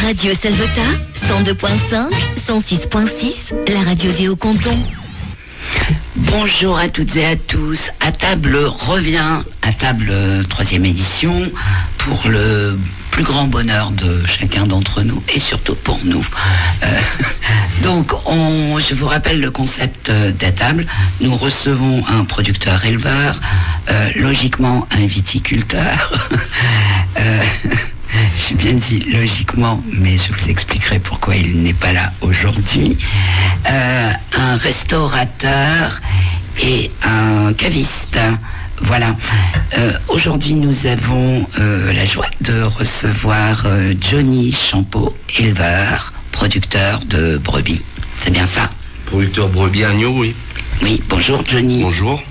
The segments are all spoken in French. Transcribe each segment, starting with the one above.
Radio Salvetat, 102.5, 106.6, la radio des Hauts-Cantons. Bonjour à toutes et à tous. À table revient, à table 3e édition, pour le plus grand bonheur de chacun d'entre nous et surtout pour nous. Donc, je vous rappelle le concept d'à table. Nous recevons un producteur-éleveur, logiquement un viticulteur. J'ai bien dit logiquement, mais je vous expliquerai pourquoi il n'est pas là aujourd'hui. Un restaurateur et un caviste. Voilà. Aujourd'hui, nous avons la joie de recevoir Johnny Champeau, éleveur, producteur de brebis. C'est bien ça? Producteur brebis agneau, oui. Oui, bonjour Johnny. Bonjour.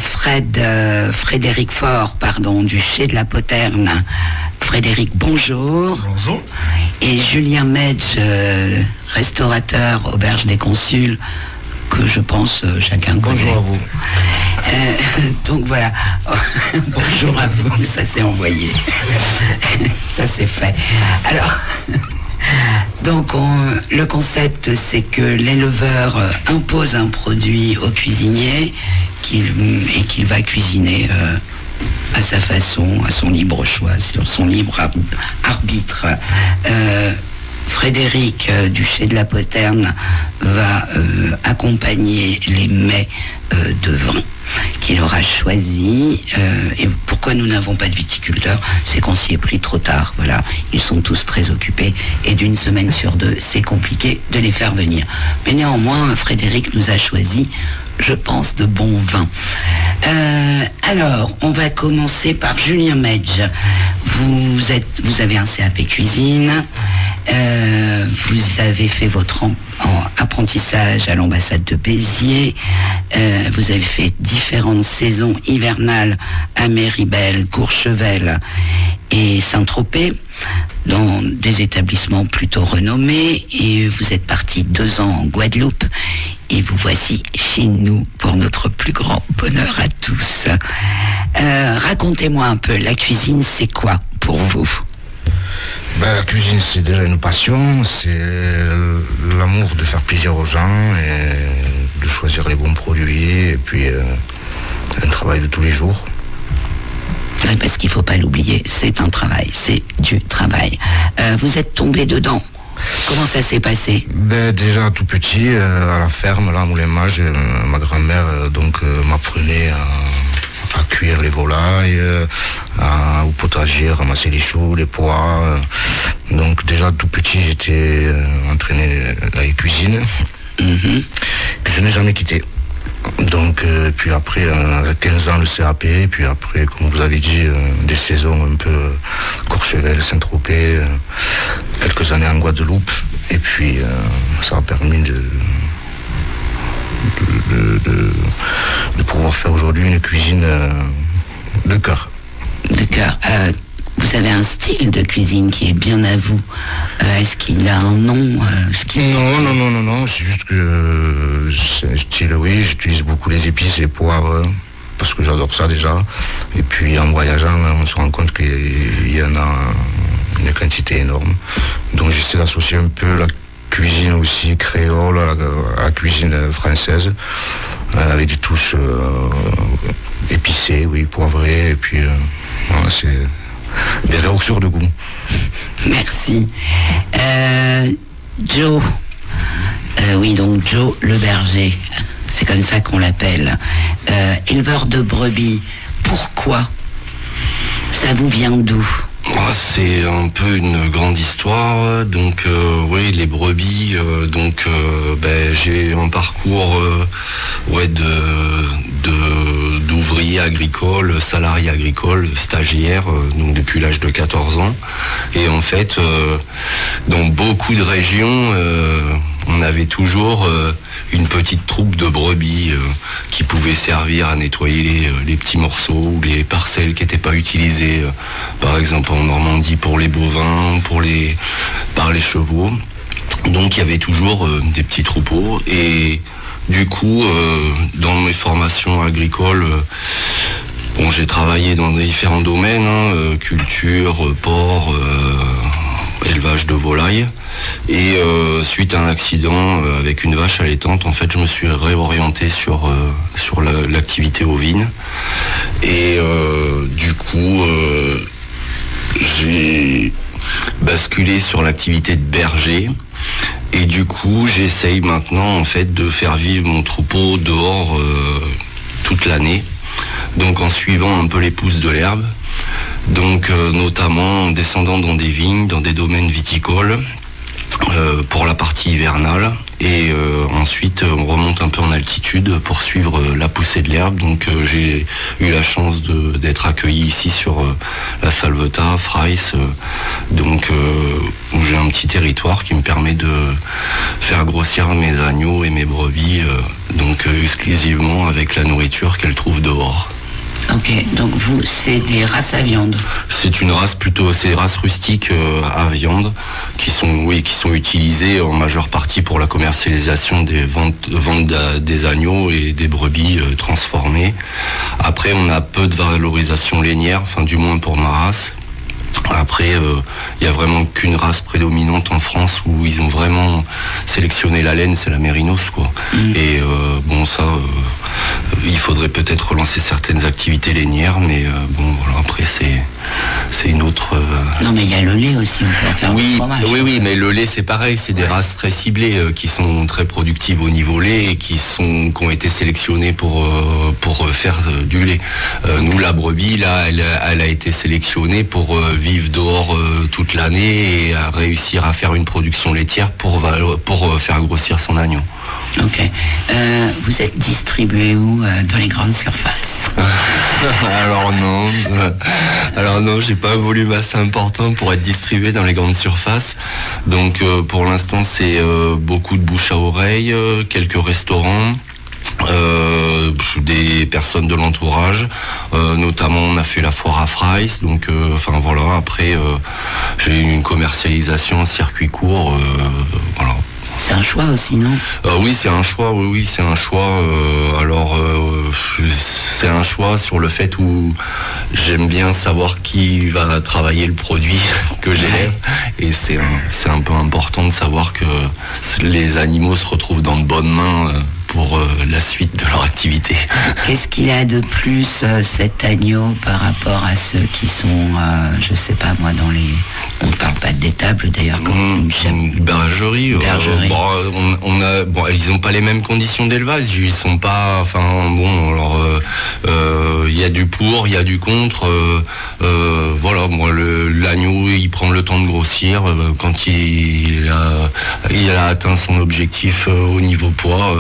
Frédéric Faure, du Chai de la Poterne. Frédéric, bonjour. Bonjour. Et Julien Medge, restaurateur, auberge des Consuls, que je pense chacun connaît. Bonjour à vous. Donc voilà, bonjour à vous, ça c'est envoyé. Ça c'est fait. Alors, donc le concept c'est que l'éleveur impose un produit au cuisinier et qu'il va cuisiner à sa façon, à son libre choix, sur son libre arbitre. Frédéric du Chai de la Poterne va accompagner les mets de vin qu'il aura choisi. Et pourquoi nous n'avons pas de viticulteurs? C'est qu'on s'y est pris trop tard. Voilà, ils sont tous très occupés et d'une semaine sur deux, c'est compliqué de les faire venir. Mais néanmoins, Frédéric nous a choisi, je pense, de bons vins. Alors, on va commencer par Julien Medge. Vous avez un CAP cuisine. Vous avez fait votre apprentissage à l'ambassade de Béziers. Vous avez fait différentes saisons hivernales à Méribel, Courchevel et Saint-Tropez, dans des établissements plutôt renommés. Et vous êtes parti 2 ans en Guadeloupe. Et vous voici chez nous pour notre plus grand bonheur à tous. Racontez-moi un peu, la cuisine, c'est quoi pour vous? La cuisine, c'est déjà une passion, c'est l'amour de faire plaisir aux gens et de choisir les bons produits, et puis un travail de tous les jours. Oui, parce qu'il ne faut pas l'oublier, c'est un travail, c'est du travail. Vous êtes tombé dedans. Comment ça s'est passé? Déjà tout petit, à la ferme, là, à Moulin-Mage, ma grand-mère m'apprenait à cuire les volailles, au potager, ramasser les choux, les pois. Donc déjà tout petit, j'étais entraîné à la cuisine, que je n'ai jamais quitté. Donc puis après, à 15 ans le CAP, puis après, comme vous avez dit, des saisons un peu Courchevel, Saint-Tropez, quelques années en Guadeloupe, et puis ça a permis de pouvoir faire aujourd'hui une cuisine de cœur. De cœur. Vous avez un style de cuisine qui est bien à vous. Est-ce qu'il a un nom Non, c'est juste que c'est un style, oui, j'utilise beaucoup les épices, les poivres, parce que j'adore ça déjà. Et puis en voyageant, on se rend compte qu'il y en a une quantité énorme. Donc j'essaie d'associer un peu la cuisine aussi créole à la cuisine française, avec des touches épicées, oui, poivrées, et puis voilà, c'est des réactions de goût. Merci. Joe. Oui, donc Joe le berger, c'est comme ça qu'on l'appelle. Éleveur de brebis. Pourquoi? Ça vous vient d'où? C'est un peu une grande histoire. Donc oui, les brebis. J'ai un parcours d'ouvrier agricole, salarié agricole, stagiaire, donc depuis l'âge de 14 ans. Et en fait, dans beaucoup de régions, on avait toujours une petite troupe de brebis qui pouvait servir à nettoyer les petits morceaux ou les parcelles qui n'étaient pas utilisées, par exemple en Normandie pour les bovins, par les chevaux. Donc il y avait toujours des petits troupeaux, et du coup dans mes formations agricoles, j'ai travaillé dans différents domaines, culture, porc, d'élevage de volailles. Et suite à un accident avec une vache allaitante, en fait, je me suis réorienté sur l'activité ovine. Et du coup, j'ai basculé sur l'activité de berger. Et du coup, j'essaye maintenant en fait de faire vivre mon troupeau dehors toute l'année. Donc en suivant un peu les pousses de l'herbe. Donc notamment en descendant dans des vignes, dans des domaines viticoles pour la partie hivernale. Et ensuite on remonte un peu en altitude pour suivre la poussée de l'herbe. Donc j'ai eu la chance d'être accueilli ici sur la Salvetat, Freis, donc où j'ai un petit territoire qui me permet de faire grossir mes agneaux et mes brebis donc exclusivement avec la nourriture qu'elles trouvent dehors. Ok, donc vous, c'est des races à viande? C'est une race plutôt, c'est des races rustiques à viande qui sont utilisées en majeure partie pour la commercialisation des ventes des agneaux et des brebis transformées. Après, on a peu de valorisation lainière, enfin du moins pour ma race. Après, il n'y a vraiment qu'une race prédominante en France où ils ont vraiment sélectionné la laine, c'est la Mérinos, quoi. Et bon, ça, il faudrait peut-être relancer certaines activités lainières, mais bon, voilà, après, c'est une autre... Non, mais il y a le lait aussi, on peut en faire du fromage. Oui, mais le lait, c'est pareil, c'est des races très ciblées qui sont très productives au niveau lait et qui ont été sélectionnées pour faire du lait. Nous, la brebis, là, elle a été sélectionnée pour vivre dehors toute l'année et à réussir à faire une production laitière pour faire grossir son agneau. Ok. Vous êtes distribué où dans les grandes surfaces? Alors non, j'ai pas un volume assez important pour être distribué dans les grandes surfaces. Donc pour l'instant c'est beaucoup de bouche à oreille, quelques restaurants. Des personnes de l'entourage, notamment on a fait la foire à Freis, donc enfin voilà, après j'ai eu une commercialisation en circuit court, voilà. C'est un choix aussi, non? Oui, c'est un choix. Oui, c'est un choix. C'est un choix sur le fait où j'aime bien savoir qui va travailler le produit que j'élève. Et c'est un peu important de savoir que les animaux se retrouvent dans de bonnes mains pour la suite de leur activité. Qu'est-ce qu'il a de plus cet agneau par rapport à ceux qui sont, je sais pas moi, dans les... On ne parle pas d'étable d'ailleurs, comme une chèvre. Bergerie. Ils n'ont pas les mêmes conditions d'élevage. Ils sont pas. Enfin bon, alors il y a du pour, il y a du contre. Voilà, moi l'agneau, il prend le temps de grossir quand il a atteint son objectif au niveau poids.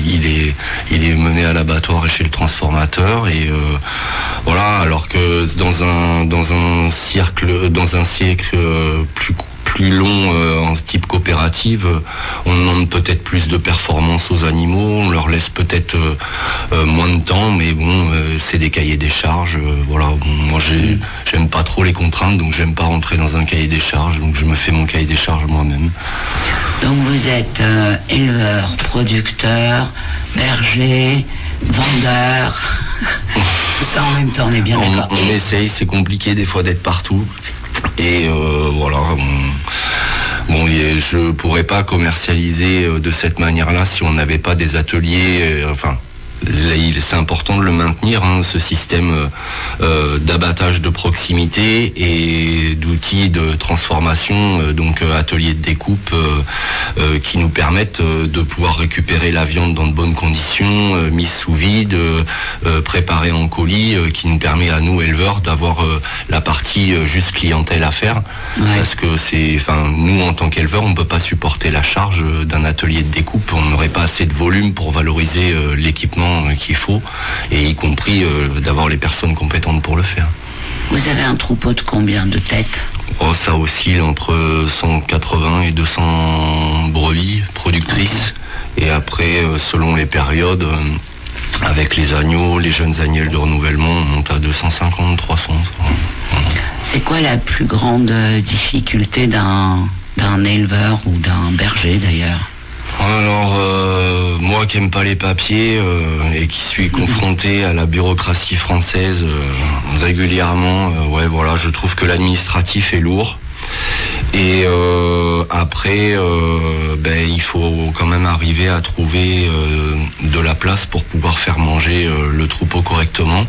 Il est mené à l'abattoir et chez le transformateur et voilà, alors que dans un siècle plus long en type coopérative, on demande peut-être plus de performance aux animaux, on leur laisse peut-être moins de temps, mais bon, c'est des cahiers des charges, voilà. Bon, moi j'aime pas trop les contraintes, donc j'aime pas rentrer dans un cahier des charges, donc je me fais mon cahier des charges moi-même. Donc vous êtes éleveur, producteur, berger, vendeur, tout ça en même temps, on est bien d'accord. On essaye, c'est compliqué des fois d'être partout. Et voilà, bon, je pourrais pas commercialiser de cette manière-là si on n'avait pas des ateliers, c'est important de le maintenir, hein, ce système d'abattage de proximité et d'outils de transformation, donc ateliers de découpe qui nous permettent de pouvoir récupérer la viande dans de bonnes conditions, mise sous vide, préparée en colis, qui nous permet à nous éleveurs d'avoir la partie juste clientèle à faire, parce que nous en tant qu'éleveurs, on ne peut pas supporter la charge d'un atelier de découpe, on n'aurait pas assez de volume pour valoriser l'équipement qu'il faut, et y compris d'avoir les personnes compétentes pour le faire. Vous avez un troupeau de combien de têtes? Ça oscille entre 180 et 200 brebis productrices. Okay. Et après, selon les périodes, avec les agneaux, les jeunes agnelles de renouvellement, on monte à 250, 300. C'est quoi la plus grande difficulté d'un éleveur ou d'un berger d'ailleurs? Alors, moi qui aime pas les papiers et qui suis confronté à la bureaucratie française régulièrement, je trouve que l'administratif est lourd. Et après, il faut quand même arriver à trouver de la place pour pouvoir faire manger le troupeau correctement.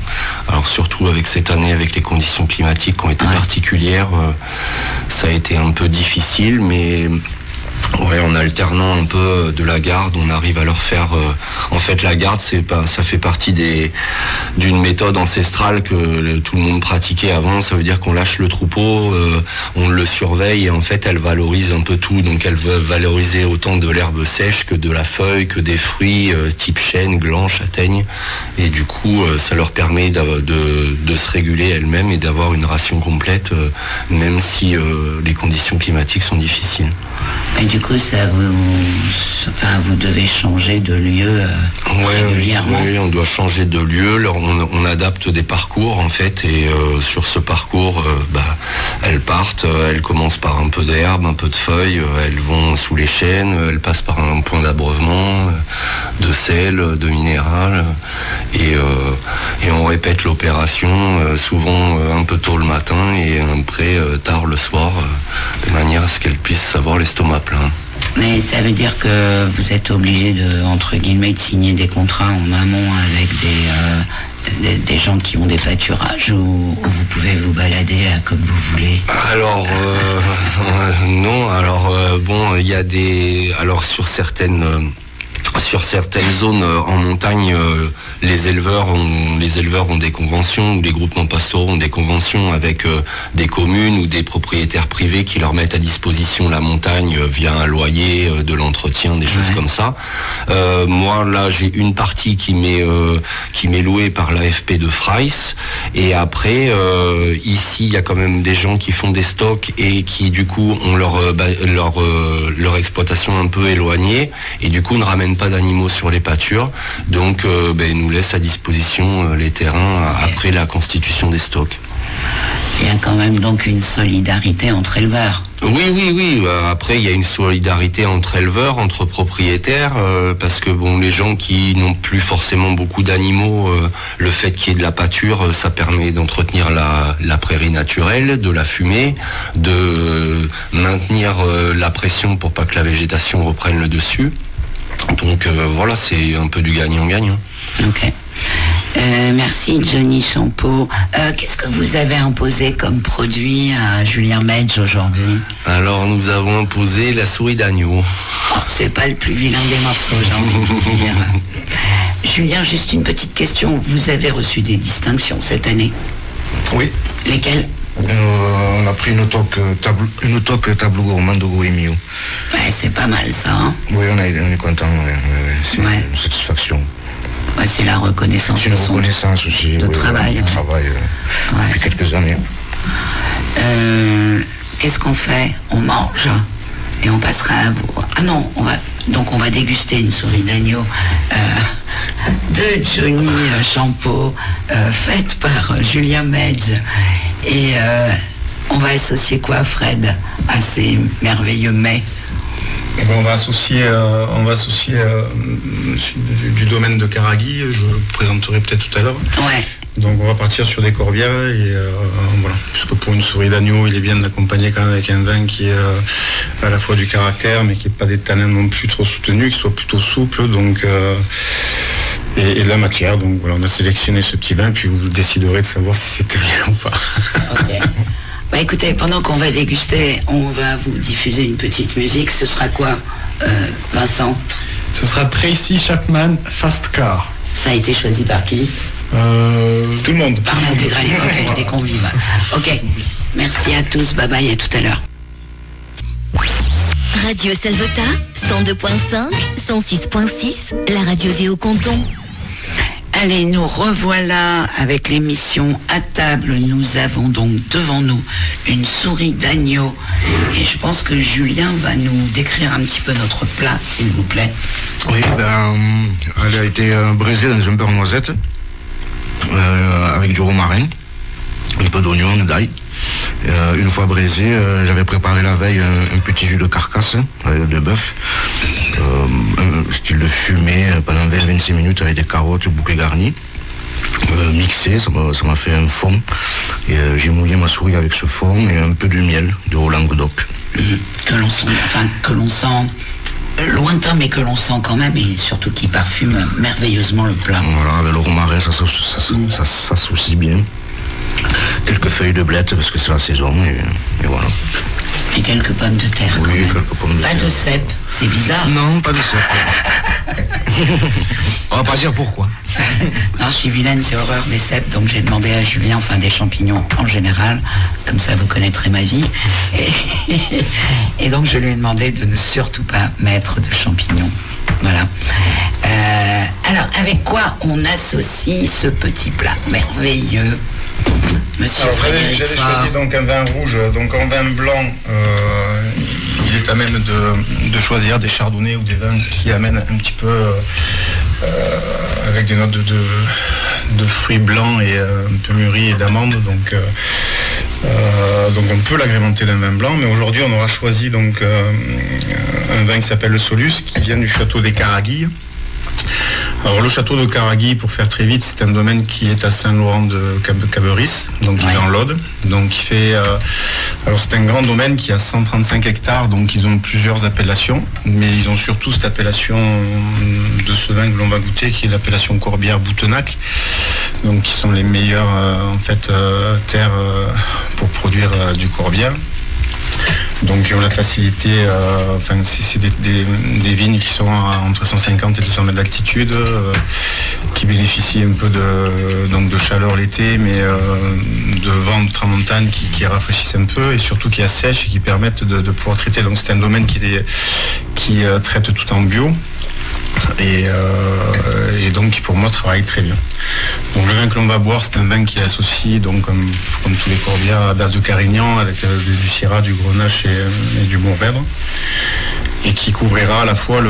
Alors surtout avec cette année, avec les conditions climatiques qui ont été particulières, ça a été un peu difficile, mais en alternant un peu de la garde, on arrive à leur faire... en fait, la garde, ça fait partie d'une méthode ancestrale que tout le monde pratiquait avant. Ça veut dire qu'on lâche le troupeau, on le surveille et en fait, elle valorise un peu tout. Donc, elle veut valoriser autant de l'herbe sèche que de la feuille, que des fruits type chêne, gland, châtaigne. Et du coup, ça leur permet de se réguler elles-mêmes et d'avoir une ration complète, même si les conditions climatiques sont difficiles. Et du coup, vous devez changer de lieu régulièrement. Oui, on doit changer de lieu. On adapte des parcours en fait, et sur ce parcours, elles partent. Elles commencent par un peu d'herbe, un peu de feuilles. Elles vont sous les chênes. Elles passent par un point d'abreuvement, de sel, de minéral, et on répète l'opération souvent un peu tôt le matin et après tard le soir, de manière à ce qu'elles puissent avoir l'estomac plein. Mais ça veut dire que vous êtes obligé de, entre guillemets, de signer des contrats en amont avec des gens qui ont des pâturages, ou vous pouvez vous balader là comme vous voulez? Alors non, il y a des... Alors sur certaines zones en montagne, les éleveurs ont des conventions, ou les groupements pastoraux ont des conventions avec des communes ou des propriétaires privés qui leur mettent à disposition la montagne via un loyer, de l'entretien, des choses comme ça. Moi là, j'ai une partie qui m'est louée par l'AFP de Freyss, et après ici il y a quand même des gens qui font des stocks et qui du coup ont leur exploitation un peu éloignée et du coup ne ramènent pas d'animaux sur les pâtures, donc ils nous laissent à disposition les terrains après la constitution des stocks. Il y a quand même donc une solidarité entre éleveurs. Oui. Après, il y a une solidarité entre éleveurs, entre propriétaires, parce que les gens qui n'ont plus forcément beaucoup d'animaux, le fait qu'il y ait de la pâture, ça permet d'entretenir la prairie naturelle, de la fumer, de maintenir la pression pour pas que la végétation reprenne le dessus. Donc voilà, c'est un peu du gagnant-gagnant. Ok. Merci Johnny Champeau. Qu'est-ce que vous avez imposé comme produit à Julien Medge aujourd'hui? Alors nous avons imposé la souris d'agneau. Oh, c'est pas le plus vilain des morceaux, j'ai envie de vous dire. Julien, juste une petite question. Vous avez reçu des distinctions cette année? Oui. Lesquelles? On a pris une toque tableau gourmand de Goemio. Ouais, c'est pas mal ça, hein? Oui, on est content, c'est une satisfaction. Ouais, c'est la reconnaissance. C'est une reconnaissance aussi de travail. Du travail depuis quelques années. Qu'est-ce qu'on fait? On mange et on passera à vous. Ah non, on va déguster une souris d'agneau de Johnny Champeau, faite par Julien Medge. Et on va associer quoi, Fred, à ces merveilleux mets? On va associer du domaine de Caragui, je présenterai peut-être tout à l'heure. Ouais. Donc on va partir sur des corbières et voilà, puisque pour une souris d'agneau, il est bien d'accompagner quand même avec un vin qui est à la fois du caractère, mais qui n'est pas des tanins non plus trop soutenus, qui soit plutôt souple, donc et de la matière. Donc voilà, on a sélectionné ce petit vin, puis vous déciderez de savoir si c'était bien ou pas. Ok. Écoutez, pendant qu'on va déguster, on va vous diffuser une petite musique. Ce sera quoi, Vincent? Ce sera Tracy Chapman, Fast Car. Ça a été choisi par qui? Tout le monde. Par l'intégralité des convives. Ok. Merci à tous. Bye bye, à tout à l'heure. Radio Salvetat, 102.5, 106.6, la radio des Hauts-Cantons. Allez, nous revoilà avec l'émission À table. Nous avons donc devant nous une souris d'agneau. Et je pense que Julien va nous décrire un petit peu notre plat, s'il vous plaît. Oui, elle a été braisée dans un beurre noisette, avec du romarin, un peu d'oignon, d'ail. Une fois braisée, j'avais préparé la veille un petit jus de carcasse de bœuf, style de fumée pendant 20-25 minutes avec des carottes, bouquet garni. mixé, ça m'a fait un fond. Et j'ai mouillé ma souris avec ce fond et un peu de miel de Haut-Languedoc. Que l'on sent lointain, mais que l'on sent quand même, et surtout qui parfume merveilleusement le plat. Voilà, avec le romarin, ça s'associe bien. Quelques feuilles de blette parce que c'est la saison et voilà. Et quelques pommes de terre. Oui, quand même. quelques pommes de terre. Pas de cèpe, c'est bizarre. Non, pas de cèpe. On va pas dire pourquoi. Non, je suis vilaine, j'ai horreur des cèpes, donc j'ai demandé à Julien, enfin des champignons en général, comme ça vous connaîtrez ma vie. Et donc je lui ai demandé de ne surtout pas mettre de champignons. Voilà. Alors, avec quoi on associe ce petit plat merveilleux, Monsieur Frédéric J'avais Faure? choisi donc un vin rouge, donc en vin blanc, il est à même de choisir des chardonnays ou des vins qui amènent un petit peu avec des notes de fruits blancs et un peu mûris et d'amandes. Donc on peut l'agrémenter d'un vin blanc, mais aujourd'hui on aura choisi donc un vin qui s'appelle le Solus, qui vient du château des Caraguilles. Alors le château de Caraguilles, pour faire très vite, c'est un domaine qui est à Saint-Laurent de Caberis, donc il est dans l'Aude. Donc il fait, alors c'est un grand domaine qui a 135 hectares, donc ils ont plusieurs appellations, mais ils ont surtout cette appellation de ce vin que l'on va goûter, qui est l'appellation Corbière-Boutenac, donc qui sont les meilleures terres pour produire du Corbière. Donc ils ont la facilité, c'est des vignes qui sont entre 150 et 200 mètres d'altitude, qui bénéficient un peu de chaleur l'été, mais de vent de tramontane qui rafraîchissent un peu et surtout qui assèchent et qui permettent de pouvoir traiter. Donc c'est un domaine qui traite tout en bio. Et donc qui pour moi travaille très bien. Donc le vin que l'on va boire, c'est un vin qui est associé, donc comme tous les corbières, à base de Carignan avec du Syrah, du Grenache et du Mourvèdre, et qui couvrira à la fois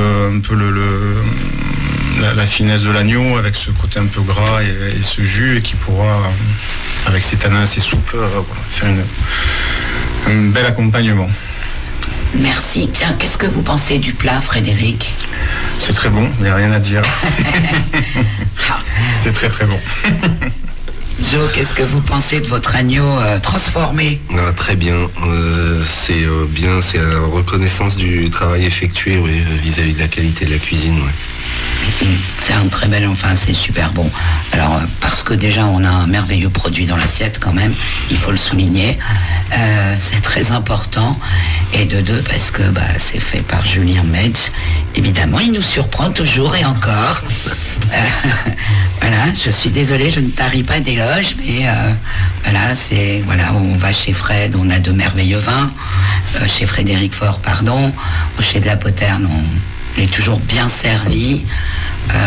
la finesse de l'agneau avec ce côté un peu gras et ce jus, et qui pourra, avec ses tanins assez souples, faire un bel accompagnement. Merci. Tiens, qu'est-ce que vous pensez du plat, Frédéric? C'est très bon, il n'y a rien à dire. C'est très très bon. Joe, qu'est-ce que vous pensez de votre agneau transformé? Très bien. C'est bien, c'est la reconnaissance du travail effectué vis-à-vis de la qualité de la cuisine. Ouais. C'est un très bel, c'est super bon. Alors, parce que déjà, on a un merveilleux produit dans l'assiette quand même, il faut le souligner. C'est très important. Et de deux, parce que c'est fait par Julien Metz. Évidemment, il nous surprend toujours et encore. Voilà, je suis désolée, je ne taris pas d'éloges, mais on va chez Fred, on a de merveilleux vins. Chez Frédéric Faure, pardon. Chez de la Poterne, on est toujours bien servi.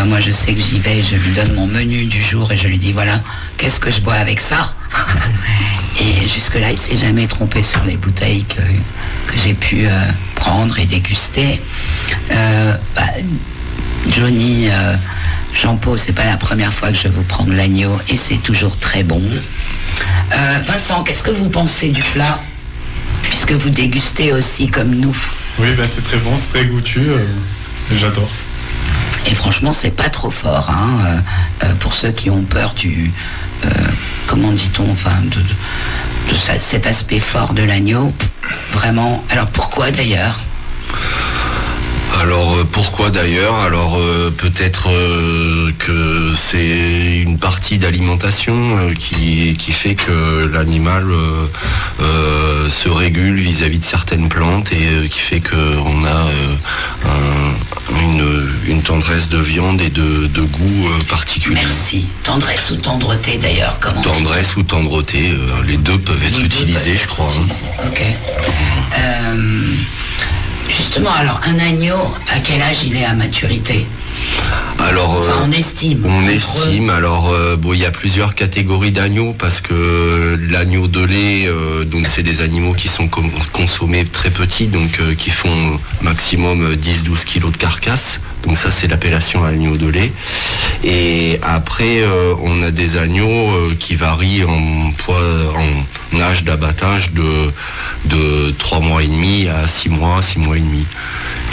Moi, je sais que j'y vais, je lui donne mon menu du jour et je lui dis, voilà, qu'est-ce que je bois avec ça? Et jusque-là, il ne s'est jamais trompé sur les bouteilles que j'ai pu prendre et déguster. Johnny, Jean-Paul, c'est pas la première fois que je vous prends de l'agneau et c'est toujours très bon. Vincent, qu'est-ce que vous pensez du plat? Puisque vous dégustez aussi comme nous. Oui, c'est très bon, c'est très goûtu, j'adore. Et franchement, c'est pas trop fort, hein, pour ceux qui ont peur du, comment dit-on, de cet aspect fort de l'agneau. Vraiment. Alors pourquoi d'ailleurs? Alors pourquoi d'ailleurs? Alors peut-être que c'est une partie d'alimentation qui fait que l'animal se régule vis-à-vis de certaines plantes et qui fait qu'on a une tendresse de viande et de goût particulier. Merci. Tendresse ou tendreté d'ailleurs, comment? Tendresse ou tendreté, les deux peuvent être utilisés, je crois. Ok. Justement, alors, un agneau, à quel âge il est à maturité? Alors, on estime. On estime. Alors, il y a plusieurs catégories d'agneaux parce que l'agneau de lait, donc c'est des animaux qui sont consommés très petits, donc qui font maximum 10-12 kilos de carcasse Donc ça, c'est l'appellation agneau de lait. Et après, on a des agneaux qui varient en poids, en âge d'abattage de 3 mois et demi à 6 mois et demi.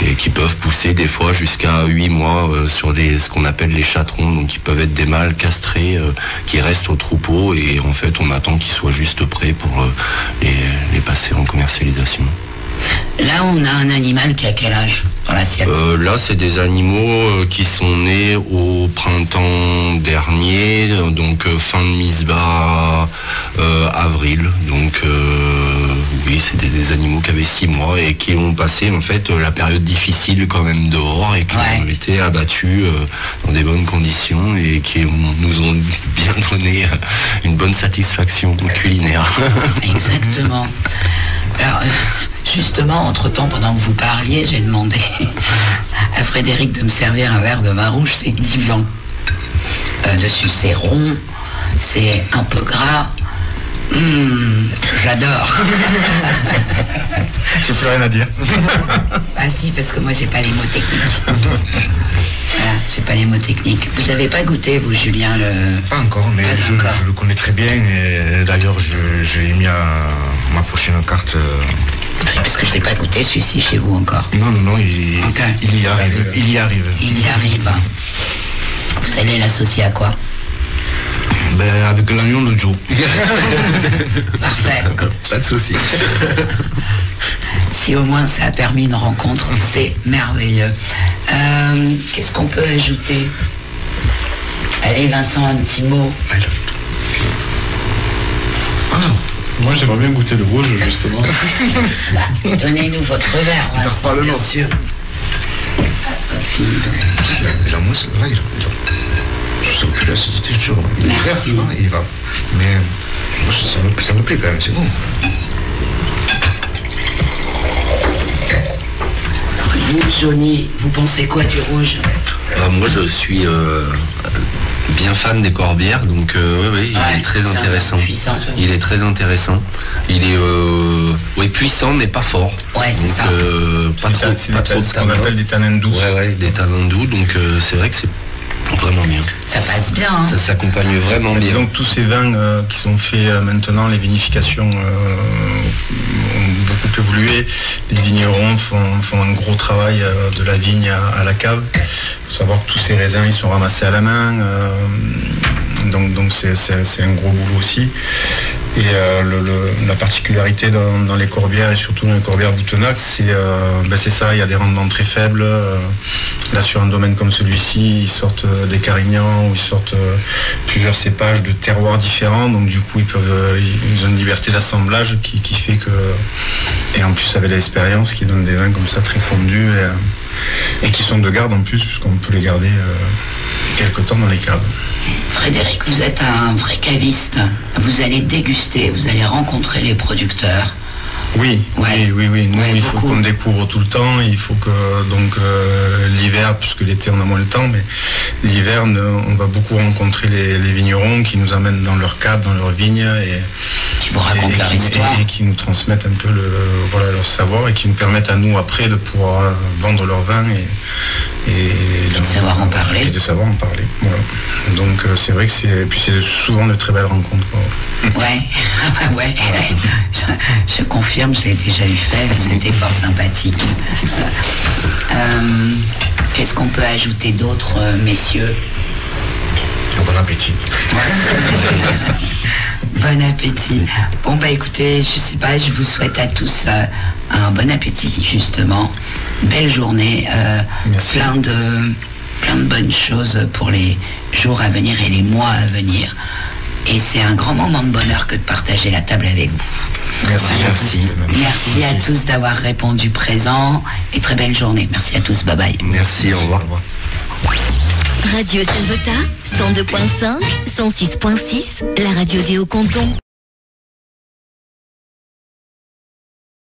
Et qui peuvent pousser des fois jusqu'à 8 mois sur ce qu'on appelle les chatrons, donc qui peuvent être des mâles castrés qui restent au troupeau, et en fait on attend qu'ils soient juste prêts pour les passer en commercialisation. Là, on a un animal qui a quel âge dans l'assiette? Là, c'est des animaux qui sont nés au printemps dernier, donc fin de Misbah, avril. Donc oui, c'était des animaux qui avaient 6 mois et qui ont passé en fait la période difficile quand même dehors, et qui ont été abattus dans des bonnes conditions, et qui nous ont bien donné une bonne satisfaction culinaire. Exactement. Alors, justement, entre-temps, pendant que vous parliez, j'ai demandé à Frédéric de me servir un verre de vin rouge. C'est Divan. Dessus, c'est rond, c'est un peu gras. J'adore. J'ai plus rien à dire. Ah si, parce que moi, j'ai pas les mots techniques. Voilà, j'ai pas les mots techniques. Vous avez pas goûté, vous, Julien, Pas encore, mais je le connais très bien, et d'ailleurs, je l'ai mis à ma prochaine carte. Parce que je l'ai pas goûté, celui-ci, chez vous, encore. Non, il y arrive. Il y arrive. Vous allez l'associer à quoi? Avec l'agneau de Joe. Parfait. Pas de souci. Si au moins ça a permis une rencontre, c'est merveilleux. Qu'est-ce qu'on peut ajouter? Allez, Vincent, un petit mot. Moi, j'aimerais bien goûter le rouge, justement. Donnez-nous votre verre, Vincent, bien sûr. La mousse, là, je sens plus l'acidité, je suis sûr. Merci. Il va. Mais moi, ça me plaît quand même, c'est bon. Vous, Johnny, vous pensez quoi du rouge? Moi, je suis bien fan des corbières, donc oui, il est très intéressant. Il est très intéressant. Il est puissant, mais pas fort. Ouais, c'est ça. Pas trop Ce qu'on appelle des tanins doux. Ouais, des tanins doux. Donc c'est vrai que c'est vraiment bien. Ça passe bien. Hein. Ça s'accompagne vraiment bien. Disons que tous ces vins qui sont faits maintenant, les vinifications ont beaucoup évolué. Les vignerons font un gros travail de la vigne à la cave. Il faut savoir que tous ces raisins, ils sont ramassés à la main. Donc c'est un gros boulot aussi. Et la particularité dans les corbières, et surtout dans les corbières Boutenac, c'est ça, il y a des rendements très faibles. Là, sur un domaine comme celui-ci, ils sortent des Carignans, ou ils sortent plusieurs cépages de terroirs différents. Donc du coup, ils ont une liberté d'assemblage qui fait que... Et en plus, avec l'expérience, qui donne des vins comme ça très fondus, et qui sont de garde en plus, puisqu'on peut les garder quelque temps dans les caves. Frédéric, vous êtes un vrai caviste. Vous allez déguster, vous allez rencontrer les producteurs. Oui. Nous, il faut qu'on découvre tout le temps. Il faut que l'hiver, puisque l'été on a moins le temps, mais l'hiver on va beaucoup rencontrer les vignerons qui nous amènent dans leur cave, dans leur vigne, et qui vous racontent leur histoire, et qui nous transmettent un peu leur savoir, et qui nous permettent à nous après de pouvoir vendre leur vin et de savoir en parler. Voilà. Donc c'est vrai que c'est souvent de très belles rencontres. Ouais. Je confirme, je l'ai déjà eu fait, c'était fort sympathique. Qu'est-ce qu'on peut ajouter d'autre, messieurs? Bon appétit. Bon appétit. Bon écoutez, je sais pas, je vous souhaite à tous un bon appétit, justement. Belle journée, plein de bonnes choses pour les jours à venir et les mois à venir. Et c'est un grand moment de bonheur que de partager la table avec vous. Merci à tous d'avoir répondu présent, et très belle journée. Merci à tous, bye bye. Merci, au revoir. Radio Salvetat, 102.5, 106.6, la radio des Hauts-Cantons.